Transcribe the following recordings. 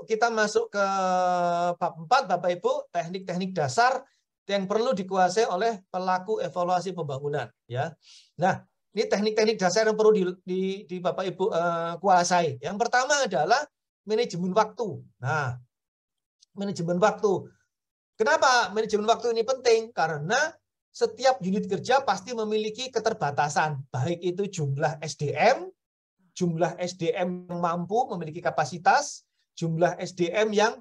kita masuk ke bab 4, Bapak Ibu, teknik-teknik dasar yang perlu dikuasai oleh pelaku evaluasi pembangunan. Ya, nah ini teknik-teknik dasar yang perlu di Bapak Ibu kuasai. Yang pertama adalah manajemen waktu. Nah, manajemen waktu. Kenapa manajemen waktu ini penting? Karena setiap unit kerja pasti memiliki keterbatasan, baik itu jumlah SDM yang mampu memiliki kapasitas, jumlah SDM yang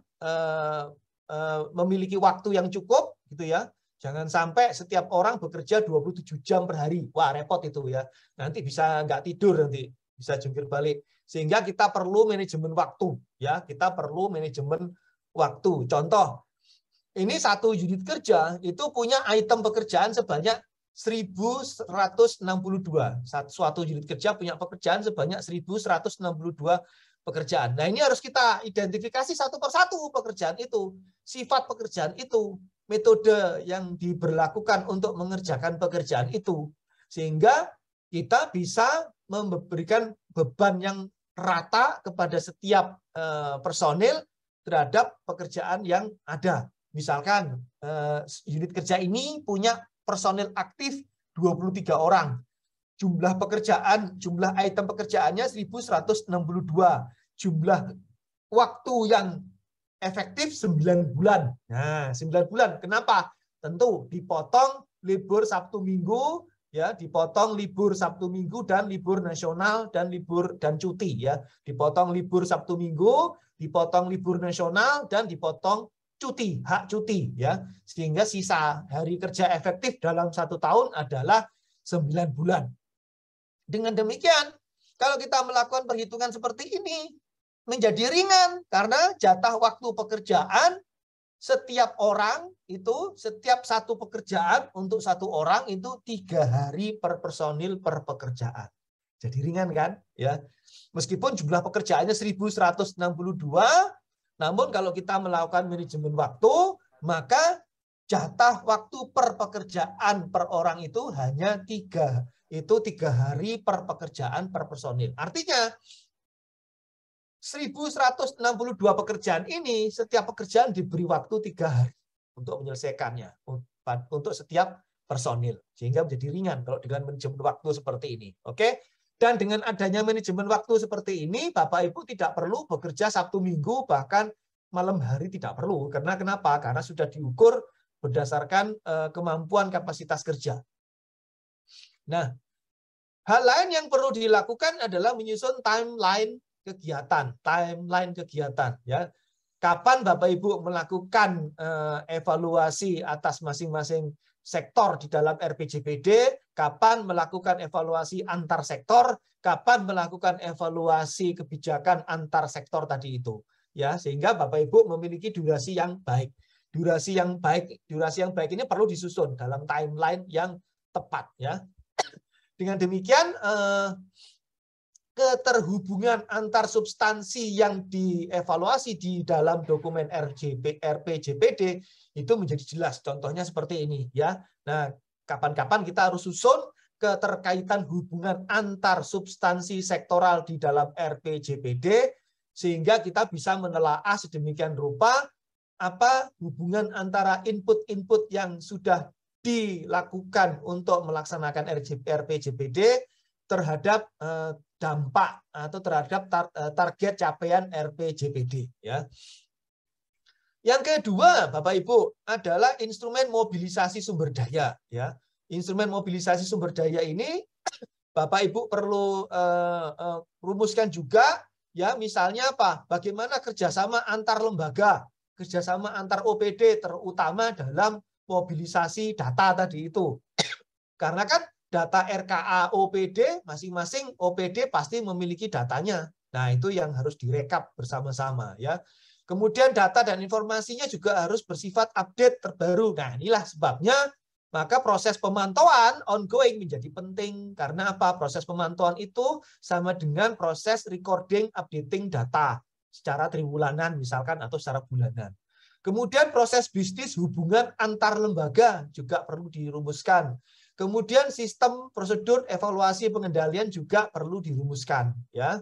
memiliki waktu yang cukup, gitu ya. Jangan sampai setiap orang bekerja 27 jam per hari. Wah, repot itu ya. Nanti bisa nggak tidur, nanti bisa jungkir balik. Sehingga kita perlu manajemen waktu, ya. Kita perlu manajemen waktu. Contoh, ini satu unit kerja itu punya item pekerjaan sebanyak 1.162. Suatu unit kerja punya pekerjaan sebanyak 1.162 pekerjaan. Nah, ini harus kita identifikasi satu persatu pekerjaan itu, sifat pekerjaan itu, metode yang diberlakukan untuk mengerjakan pekerjaan itu, sehingga kita bisa memberikan beban yang rata kepada setiap personil terhadap pekerjaan yang ada. Misalkan unit kerja ini punya personil aktif 23 orang. Jumlah item pekerjaannya 1.162. Jumlah waktu yang efektif 9 bulan. Nah, 9 bulan. Kenapa? Tentu dipotong libur Sabtu Minggu, ya, dipotong libur Sabtu Minggu dan libur nasional dan libur dan cuti, ya. Dipotong libur Sabtu Minggu, dipotong libur nasional dan dipotong cuti, hak cuti, ya. Sehingga sisa hari kerja efektif dalam 1 tahun adalah 9 bulan. Dengan demikian, kalau kita melakukan perhitungan seperti ini, menjadi ringan karena jatah waktu pekerjaan setiap orang itu, setiap satu pekerjaan untuk satu orang itu 3 hari per personil per pekerjaan. Jadi ringan kan? Ya. Meskipun jumlah pekerjaannya 1.162, namun kalau kita melakukan manajemen waktu, maka jatah waktu per pekerjaan per orang itu hanya 3 hari per pekerjaan per personil. Artinya 1.162 pekerjaan ini, setiap pekerjaan diberi waktu 3 hari untuk menyelesaikannya untuk setiap personil, sehingga menjadi ringan kalau dengan manajemen waktu seperti ini. Oke? Dan dengan adanya manajemen waktu seperti ini, Bapak Ibu tidak perlu bekerja Sabtu Minggu, bahkan malam hari tidak perlu. Karena kenapa? Karena sudah diukur berdasarkan kemampuan kapasitas kerja. Nah, hal lain yang perlu dilakukan adalah menyusun timeline kegiatan, ya. Kapan Bapak Ibu melakukan evaluasi atas masing-masing sektor di dalam RPJPD, kapan melakukan evaluasi antar sektor, kapan melakukan evaluasi kebijakan antar sektor tadi itu, ya, sehingga Bapak Ibu memiliki durasi yang baik. Durasi yang baik ini perlu disusun dalam timeline yang tepat, ya. Dengan demikian, keterhubungan antar substansi yang dievaluasi di dalam dokumen RPJPD itu menjadi jelas. Contohnya seperti ini, ya. Nah, kapan-kapan kita harus susun keterkaitan hubungan antar substansi sektoral di dalam RPJPD sehingga kita bisa menelaah sedemikian rupa apa hubungan antara input-input yang sudah dilakukan untuk melaksanakan RPJPD terhadap dampak atau terhadap target capaian RPJPD, ya. Yang kedua, Bapak Ibu, adalah instrumen mobilisasi sumber daya, ya. Instrumen mobilisasi sumber daya ini Bapak Ibu perlu rumuskan juga, ya. Misalnya apa? Bagaimana kerjasama antar lembaga, kerjasama antar OPD, terutama dalam mobilisasi data tadi itu. Karena kan data RKA OPD, masing-masing OPD pasti memiliki datanya. Nah, itu yang harus direkap bersama-sama, ya. Kemudian data dan informasinya juga harus bersifat update terbaru. Nah, inilah sebabnya maka proses pemantauan ongoing menjadi penting. Karena apa? Proses pemantauan itu sama dengan proses recording, updating data secara triwulanan misalkan atau secara bulanan. Kemudian proses bisnis hubungan antar lembaga juga perlu dirumuskan. Kemudian sistem prosedur evaluasi pengendalian juga perlu dirumuskan, ya.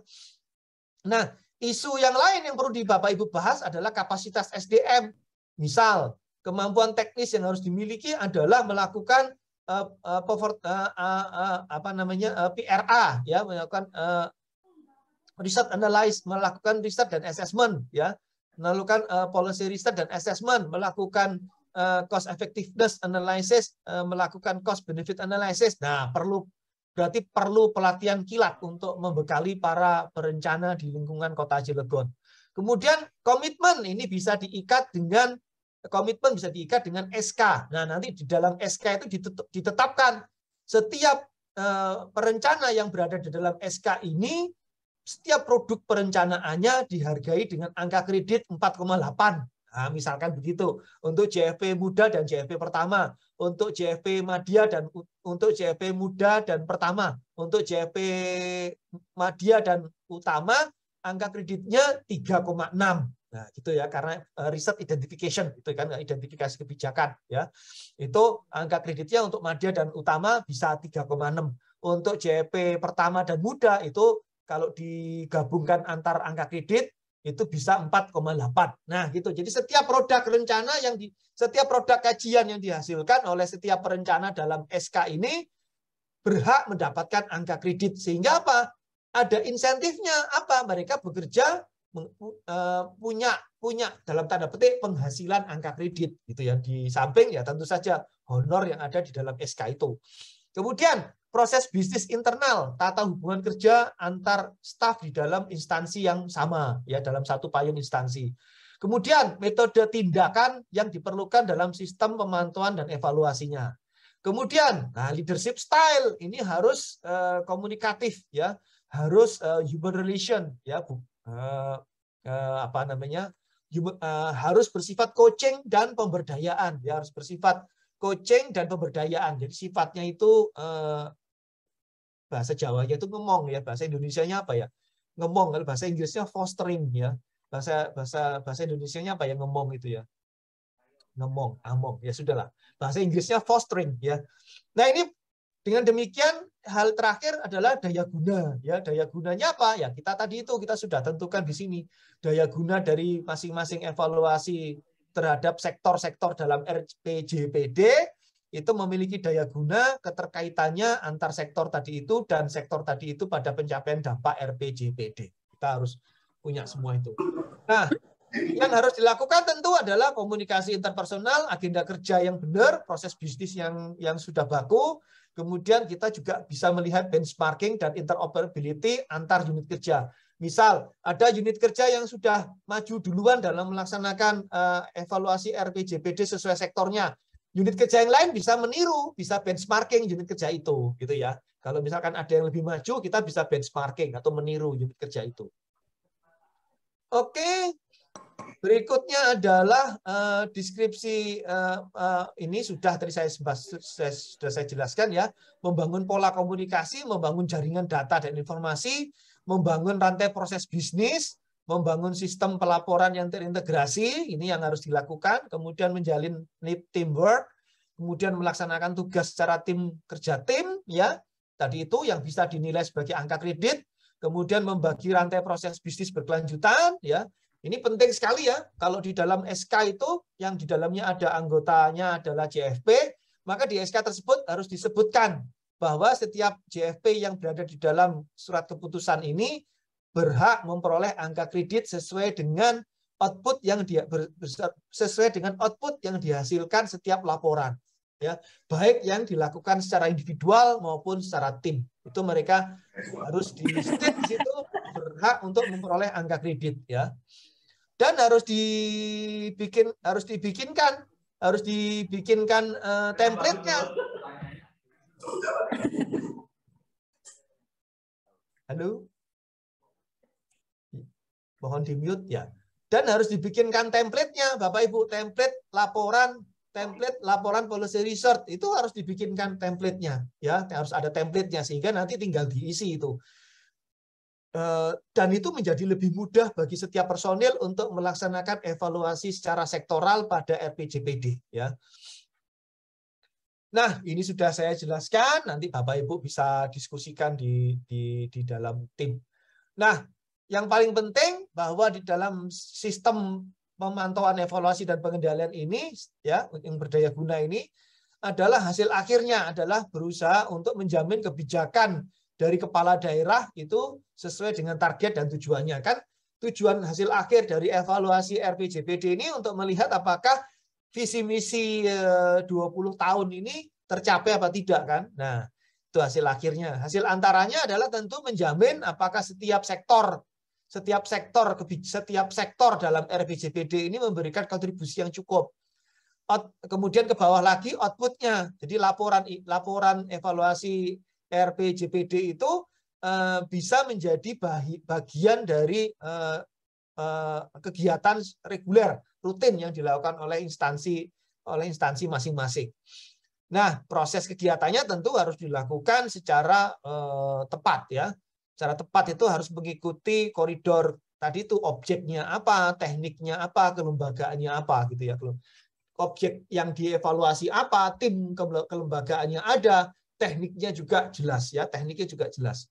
Nah, isu yang lain yang perlu Bapak Ibu bahas adalah kapasitas SDM. Misal, kemampuan teknis yang harus dimiliki adalah melakukan PRA, ya, melakukan research analysis, melakukan riset dan assessment, ya, melakukan policy research dan assessment, melakukan cost effectiveness analysis, melakukan cost benefit analysis. Nah, berarti perlu pelatihan kilat untuk membekali para perencana di lingkungan Kota Cilegon. Kemudian komitmen ini bisa diikat dengan SK. Nah, nanti di dalam SK itu ditetapkan setiap perencana yang berada di dalam SK ini, setiap produk perencanaannya dihargai dengan angka kredit 4,8. Nah, misalkan begitu untuk JFP muda dan JFP pertama, untuk JFP Madya dan untuk JFP muda dan pertama, untuk JFP Madya dan utama angka kreditnya 3,6. Nah, gitu ya, karena riset identification itu kan, identifikasi kebijakan ya. Itu angka kreditnya untuk Madya dan utama bisa 3,6. Untuk JFP pertama dan muda itu kalau digabungkan antar angka kredit itu bisa 4,8. Nah, gitu. Jadi setiap produk rencana setiap produk kajian yang dihasilkan oleh setiap perencana dalam SK ini berhak mendapatkan angka kredit. Sehingga apa? Ada insentifnya apa? Mereka bekerja punya dalam tanda petik penghasilan angka kredit gitu ya. Di samping ya tentu saja honor yang ada di dalam SK itu. Kemudian proses bisnis internal, tata hubungan kerja antar staf di dalam instansi yang sama, ya, dalam satu payung instansi. Kemudian metode tindakan yang diperlukan dalam sistem pemantauan dan evaluasinya. Kemudian, nah, leadership style ini harus komunikatif, ya, harus human relation, ya, harus bersifat coaching dan pemberdayaan, ya, harus bersifat coaching dan pemberdayaan. Jadi sifatnya itu bahasa Jawanya itu ngomong, ya, bahasa Indonesianya apa ya? Ngomong. Kalau bahasa Inggrisnya fostering, ya. Bahasa Indonesianya apa ya, ngomong itu ya? Ngomong, among. Ya sudahlah. Bahasa Inggrisnya fostering, ya. Nah, ini dengan demikian hal terakhir adalah daya guna, ya. Daya gunanya apa? Ya, kita sudah tentukan di sini. Daya guna dari masing-masing evaluasi terhadap sektor-sektor dalam RPJPD itu memiliki daya guna keterkaitannya antar sektor tadi itu dan sektor tadi itu pada pencapaian dampak RPJPD. Kita harus punya semua itu. Nah, yang harus dilakukan tentu adalah komunikasi interpersonal, agenda kerja yang benar, proses bisnis yang sudah baku. Kemudian kita juga bisa melihat benchmarking dan interoperability antar unit kerja. Misal, ada unit kerja yang sudah maju duluan dalam melaksanakan evaluasi RPJPD sesuai sektornya. Unit kerja yang lain bisa meniru, bisa benchmarking unit kerja itu, gitu ya. Kalau misalkan ada yang lebih maju, kita bisa benchmarking atau meniru unit kerja itu. Oke, berikutnya adalah deskripsi ini sudah tadi saya jelaskan, ya, membangun pola komunikasi, membangun jaringan data dan informasi, membangun rantai proses bisnis, membangun sistem pelaporan yang terintegrasi, ini yang harus dilakukan, kemudian menjalin teamwork, kemudian melaksanakan tugas secara kerja tim, ya, tadi itu yang bisa dinilai sebagai angka kredit, kemudian membagi rantai proses bisnis berkelanjutan, ya. Ini penting sekali, ya, kalau di dalam SK itu yang di dalamnya ada anggotanya adalah JFP, maka di SK tersebut harus disebutkan bahwa setiap JFP yang berada di dalam surat keputusan ini berhak memperoleh angka kredit sesuai dengan output yang dihasilkan setiap laporan, ya, baik yang dilakukan secara individual maupun secara tim. Itu mereka harus di situ berhak untuk memperoleh angka kredit, ya. Dan harus dibikinkan template-nya. Halo? Mohon di-mute, ya. Dan harus dibikinkan template-nya, Bapak Ibu, template laporan policy research itu harus dibikinkan template-nya, ya, harus ada template-nya sehingga nanti tinggal diisi itu. Dan itu menjadi lebih mudah bagi setiap personil untuk melaksanakan evaluasi secara sektoral pada RPJPD, ya. Nah, ini sudah saya jelaskan, nanti Bapak Ibu bisa diskusikan di dalam tim. Nah, yang paling penting bahwa di dalam sistem pemantauan, evaluasi dan pengendalian ini ya, yang berdaya guna ini adalah hasil akhirnya adalah berusaha untuk menjamin kebijakan dari kepala daerah itu sesuai dengan target dan tujuannya. Kan tujuan hasil akhir dari evaluasi RPJPD ini untuk melihat apakah visi misi 20 tahun ini tercapai apa tidak kan. Nah, itu hasil akhirnya. Hasil antaranya adalah tentu menjamin apakah setiap sektor dalam RPJPD ini memberikan kontribusi yang cukup. Kemudian ke bawah lagi outputnya. Jadi laporan evaluasi RPJPD itu bisa menjadi bagian dari kegiatan reguler rutin yang dilakukan oleh instansi masing-masing. Nah, proses kegiatannya tentu harus dilakukan secara tepat ya. Secara tepat itu harus mengikuti koridor tadi itu, objeknya apa, tekniknya apa, kelembagaannya apa gitu ya. Objek yang dievaluasi apa, tim kelembagaannya ada, tekniknya juga jelas ya, tekniknya juga jelas.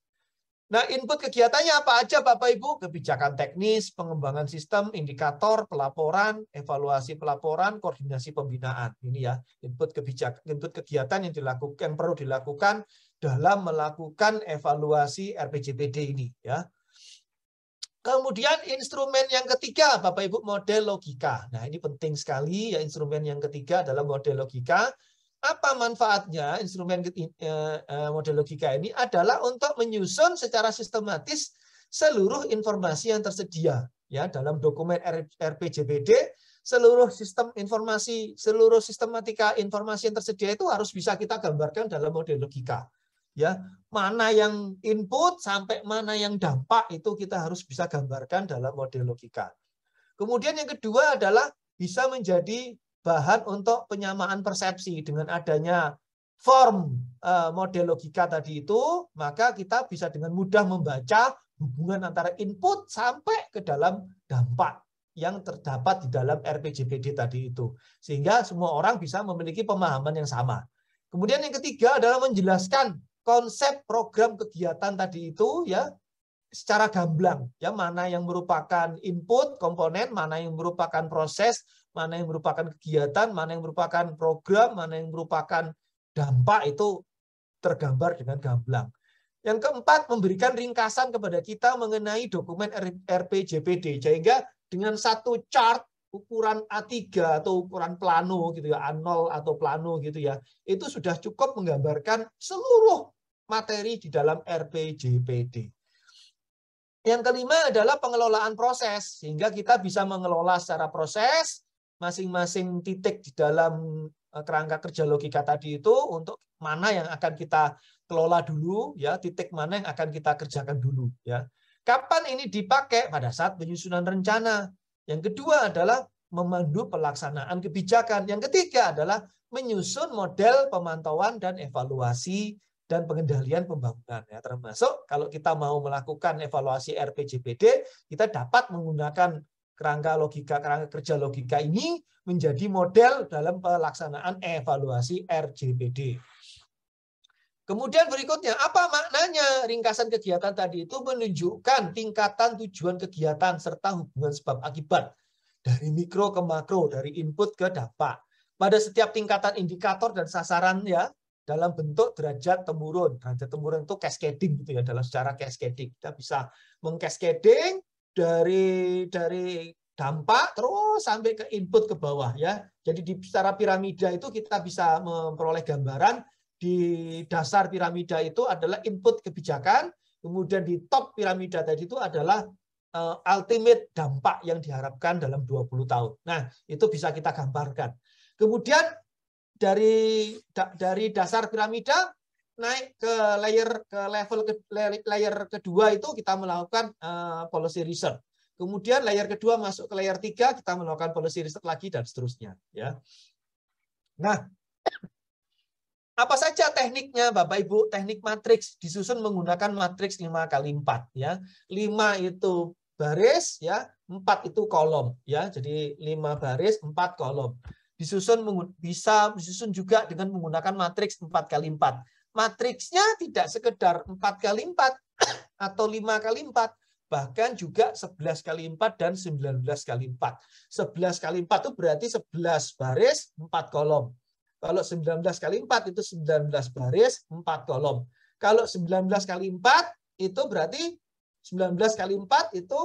Nah, input kegiatannya apa aja Bapak Ibu? Kebijakan teknis, pengembangan sistem, indikator, pelaporan, evaluasi pelaporan, koordinasi pembinaan. Ini ya, input kegiatan yang perlu dilakukan dalam melakukan evaluasi RPJPD ini ya. Kemudian instrumen yang ketiga, Bapak Ibu, model logika. Nah, ini penting sekali ya, instrumen yang ketiga adalah model logika. Apa manfaatnya instrumen model logika ini? Adalah untuk menyusun secara sistematis seluruh informasi yang tersedia ya dalam dokumen RPJPD. Seluruh sistem informasi, seluruh sistematika informasi yang tersedia itu harus bisa kita gambarkan dalam model logika. Ya, mana yang input sampai mana yang dampak itu kita harus bisa gambarkan dalam model logika. Kemudian yang kedua adalah bisa menjadi bahan untuk penyamaan persepsi. Dengan adanya form model logika tadi itu, maka kita bisa dengan mudah membaca hubungan antara input sampai ke dalam dampak yang terdapat di dalam RPJPD tadi itu. Sehingga semua orang bisa memiliki pemahaman yang sama. Kemudian yang ketiga adalah menjelaskan konsep program kegiatan tadi itu ya secara gamblang ya, mana yang merupakan input komponen, mana yang merupakan proses, mana yang merupakan kegiatan, mana yang merupakan program, mana yang merupakan dampak, itu tergambar dengan gamblang. Yang keempat, memberikan ringkasan kepada kita mengenai dokumen RPJPD sehingga dengan satu chart ukuran A3 atau ukuran plano gitu ya, A0 atau plano gitu ya, itu sudah cukup menggambarkan seluruh materi di dalam RPJPD. Yang kelima adalah pengelolaan proses, sehingga kita bisa mengelola secara proses masing-masing titik di dalam kerangka kerja logika tadi itu, untuk mana yang akan kita kelola dulu ya, titik mana yang akan kita kerjakan dulu ya. Kapan ini dipakai? Pada saat penyusunan rencana. Yang kedua adalah memandu pelaksanaan kebijakan. Yang ketiga adalah menyusun model pemantauan dan evaluasi dan pengendalian pembangunan ya, termasuk kalau kita mau melakukan evaluasi RPJPD, kita dapat menggunakan kerangka kerja logika ini menjadi model dalam pelaksanaan evaluasi RJPD. Kemudian berikutnya, apa maknanya ringkasan kegiatan tadi itu? Menunjukkan tingkatan tujuan kegiatan serta hubungan sebab akibat dari mikro ke makro, dari input ke dampak. Pada setiap tingkatan indikator dan sasaran ya, dalam bentuk derajat temurun. Derajat temurun itu cascading gitu ya, dalam secara cascading. Kita bisa mengcascading dari dampak terus sampai ke input ke bawah ya. Jadi di secara piramida itu kita bisa memperoleh gambaran di dasar piramida itu adalah input kebijakan, kemudian di top piramida tadi itu adalah ultimate dampak yang diharapkan dalam 20 tahun. Nah, itu bisa kita gambarkan. Kemudian dari dasar piramida naik ke layer kedua itu kita melakukan policy research. Kemudian layer kedua masuk ke layer 3, kita melakukan policy research lagi dan seterusnya ya. Nah, apa saja tekniknya Bapak Ibu? Teknik matriks disusun menggunakan matriks 5x4 ya. 5 itu baris ya, 4 itu kolom ya. Jadi 5 baris, 4 kolom. Bisa disusun juga dengan menggunakan matriks 4x4. Matriksnya tidak sekedar 4x4 atau 5x4. bahkan juga 11 kali 4 dan 19 kali 4. 11 kali 4 itu berarti 11 baris 4 kolom. Kalau 19 kali 4 itu 19 baris 4 kolom. Kalau 19 kali 4 itu berarti 19 kali 4 itu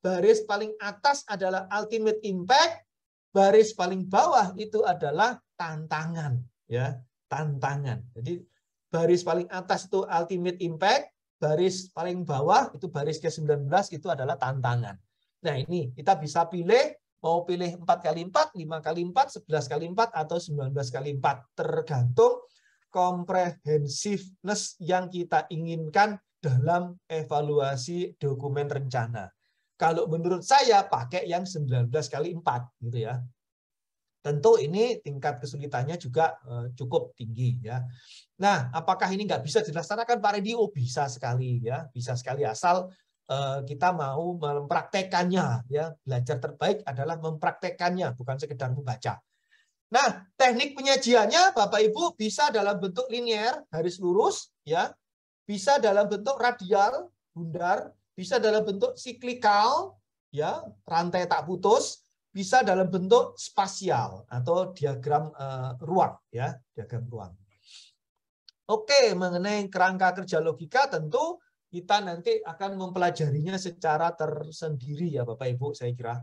baris paling atas adalah ultimate impact, baris paling bawah itu adalah tantangan, ya, tantangan. Jadi baris paling atas itu ultimate impact, baris paling bawah itu baris ke-19 itu adalah tantangan. Nah, ini kita bisa pilih mau pilih 4 kali 4, 5 kali 4, 11 kali 4 atau 19 kali 4 tergantung comprehensiveness yang kita inginkan dalam evaluasi dokumen rencana. Kalau menurut saya pakai yang 19 kali 4 gitu ya. Tentu ini tingkat kesulitannya juga cukup tinggi ya. Nah, apakah ini nggak bisa dilaksanakan Pak Redi? Oh, bisa sekali ya, bisa sekali asal kita mau mempraktekannya ya. Belajar terbaik adalah mempraktekannya, bukan sekedar membaca. Nah, teknik penyajiannya Bapak Ibu bisa dalam bentuk linear, garis lurus ya. Bisa dalam bentuk radial, bundar, bisa dalam bentuk siklikal ya, rantai tak putus, bisa dalam bentuk spasial atau diagram ruang ya, diagram ruang. Oke, mengenai kerangka kerja logika tentu kita nanti akan mempelajarinya secara tersendiri ya Bapak Ibu, saya kira.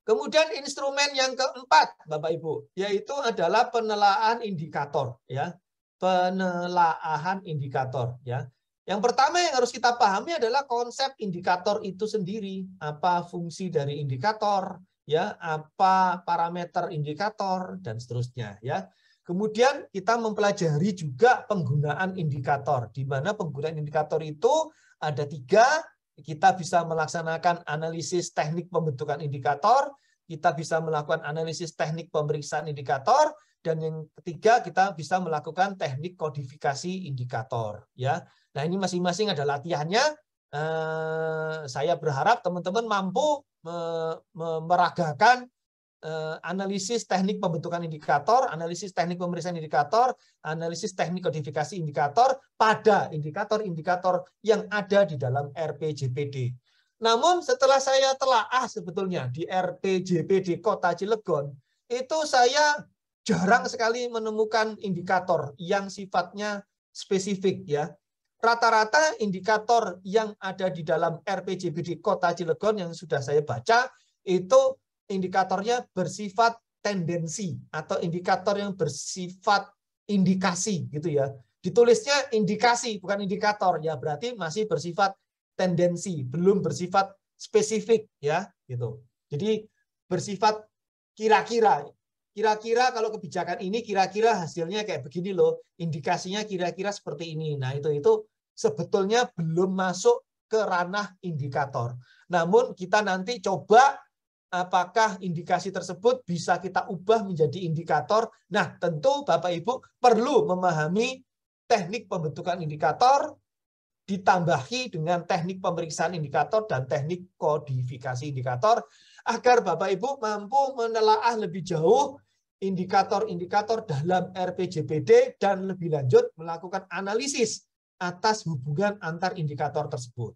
Kemudian instrumen yang keempat Bapak Ibu, yaitu adalah penelaahan indikator ya. Penelaahan indikator ya. Yang pertama yang harus kita pahami adalah konsep indikator itu sendiri, apa fungsi dari indikator, ya, apa parameter indikator dan seterusnya, ya. Kemudian kita mempelajari juga penggunaan indikator, di mana penggunaan indikator itu ada 3. Kita bisa melaksanakan analisis teknik pembentukan indikator, kita bisa melakukan analisis teknik pemeriksaan indikator, dan yang ketiga kita bisa melakukan teknik kodifikasi indikator, ya. Nah, ini masing-masing ada latihannya. Saya berharap teman-teman mampu meragakan analisis teknik pembentukan indikator, analisis teknik pemeriksaan indikator, analisis teknik kodifikasi indikator pada indikator-indikator yang ada di dalam RPJPD. Namun setelah saya telaah sebetulnya di RPJPD Kota Cilegon, itu saya jarang sekali menemukan indikator yang sifatnya spesifik ya. Rata-rata indikator yang ada di dalam RPJPD Kota Cilegon yang sudah saya baca itu indikatornya bersifat tendensi atau indikator yang bersifat indikasi gitu ya. Ditulisnya indikasi bukan indikator ya, berarti masih bersifat tendensi, belum bersifat spesifik ya gitu. Jadi bersifat kira-kira. Kira-kira kalau kebijakan ini kira-kira hasilnya kayak begini loh, indikasinya kira-kira seperti ini. Nah, itu sebetulnya belum masuk ke ranah indikator. Namun kita nanti coba apakah indikasi tersebut bisa kita ubah menjadi indikator. Nah, tentu Bapak Ibu perlu memahami teknik pembentukan indikator, ditambahi dengan teknik pemeriksaan indikator dan teknik kodifikasi indikator, agar Bapak Ibu mampu menelaah lebih jauh indikator-indikator dalam RPJPD dan lebih lanjut melakukan analisis atas hubungan antar indikator tersebut.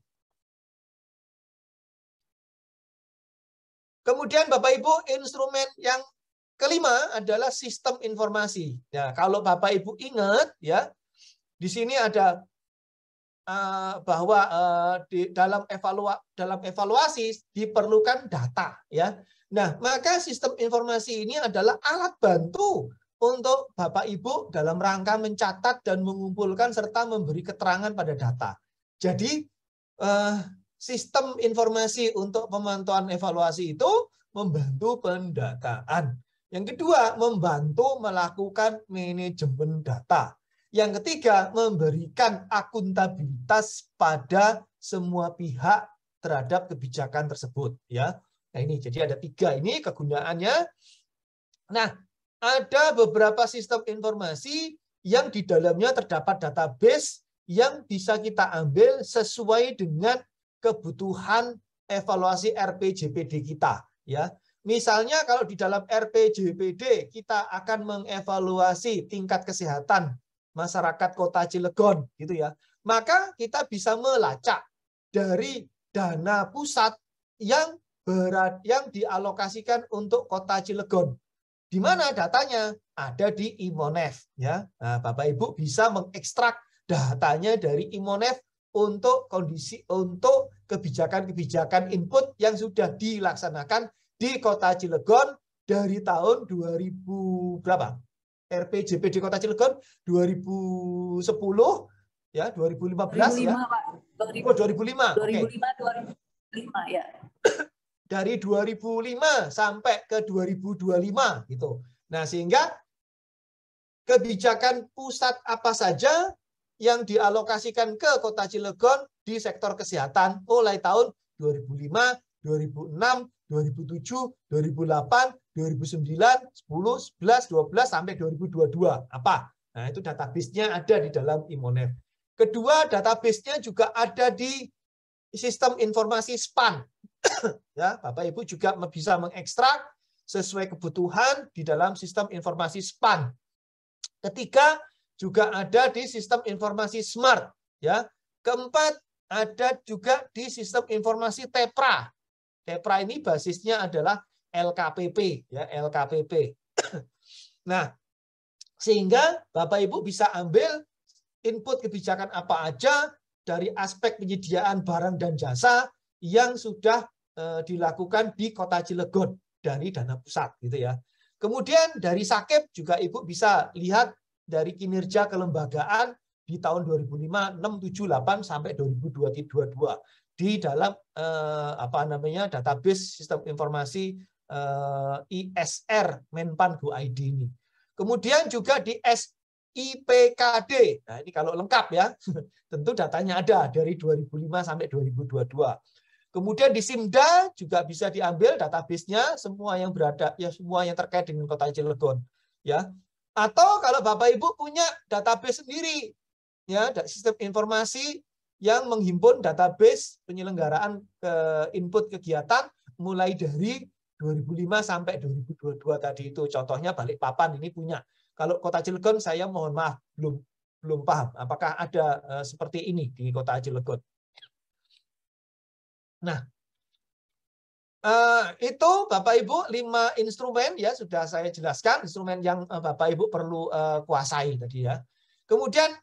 Kemudian Bapak Ibu, instrumen yang kelima adalah sistem informasi. Ya, kalau Bapak Ibu ingat ya, di sini ada bahwa di dalam evaluasi diperlukan data ya. Nah, maka sistem informasi ini adalah alat bantu untuk Bapak Ibu dalam rangka mencatat dan mengumpulkan serta memberi keterangan pada data. Jadi sistem informasi untuk pemantauan evaluasi itu membantu pendataan. Yang kedua, membantu melakukan manajemen data. Yang ketiga, memberikan akuntabilitas pada semua pihak terhadap kebijakan tersebut. Ya, nah ini jadi ada 3 ini kegunaannya. Nah, ada beberapa sistem informasi yang di dalamnya terdapat database yang bisa kita ambil sesuai dengan kebutuhan evaluasi RPJPD kita. Ya, misalnya kalau di dalam RPJPD kita akan mengevaluasi tingkat kesehatan masyarakat Kota Cilegon gitu ya, maka kita bisa melacak dari dana pusat yang dialokasikan untuk Kota Cilegon. Di mana datanya? Ada di Imonef, ya. Nah, Bapak Ibu bisa mengekstrak datanya dari Imonef untuk kebijakan-kebijakan input yang sudah dilaksanakan di Kota Cilegon dari tahun 2000 berapa? RPJP di Kota Cilegon 2010 ya, 2015 ya. 2005. 2005 ya. Dari 2005 sampai ke 2025 gitu. Nah, sehingga kebijakan pusat apa saja yang dialokasikan ke Kota Cilegon di sektor kesehatan mulai tahun 2005, 2006, 2007, 2008, 2009, 10, 11, 12 sampai 2022. Apa? Nah, itu database-nya ada di dalam Imonef. Kedua, database-nya juga ada di sistem informasi SPAN. Ya, Bapak Ibu juga bisa mengekstrak sesuai kebutuhan di dalam sistem informasi SPAN. Ketiga, juga ada di sistem informasi SMART, ya. Keempat, ada juga di sistem informasi TEPRA. TEPRA ini basisnya adalah LKPP, ya, LKPP. Nah, sehingga Bapak Ibu bisa ambil input kebijakan apa aja dari aspek penyediaan barang dan jasa yang sudah dilakukan di Kota Cilegon dari dana pusat, gitu ya. Kemudian dari Sakep juga Ibu bisa lihat dari kinerja kelembagaan di tahun 2005, 6, 7, 8 sampai 2022 di dalam database sistem informasi ISR Menpan.go.id ini. Kemudian juga di SIPKD. Nah, ini kalau lengkap ya. Tentu datanya ada dari 2005 sampai 2022. Kemudian di SIMDA juga bisa diambil database-nya semua yang berada ya, semua yang terkait dengan Kota Cilegon, ya. Atau kalau Bapak Ibu punya database sendiri, ya, sistem informasi yang menghimpun database penyelenggaraan input kegiatan mulai dari 2005 sampai 2022 tadi itu. Contohnya Balikpapan ini punya. Kalau Kota Cilegon saya mohon maaf belum paham apakah ada seperti ini di Kota Cilegon. Nah, itu Bapak Ibu 5 instrumen ya sudah saya jelaskan, instrumen yang Bapak Ibu perlu kuasai tadi ya. Kemudian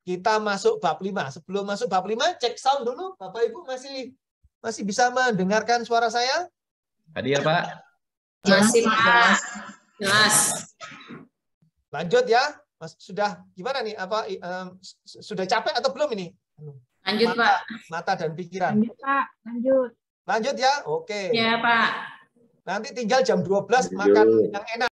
kita masuk bab 5. Sebelum masuk bab 5, cek sound dulu. Bapak Ibu masih bisa mendengarkan suara saya? Tadi ya, Pak? Masih, Pak. Jelas. Lanjut ya. Mas, sudah gimana nih? Apa sudah capek atau belum ini? Lanjut, Pak. Mata dan pikiran. Lanjut, Pak. Lanjut. Lanjut ya? Oke. Ya, Pak. Nanti tinggal jam 12 makan yang enak.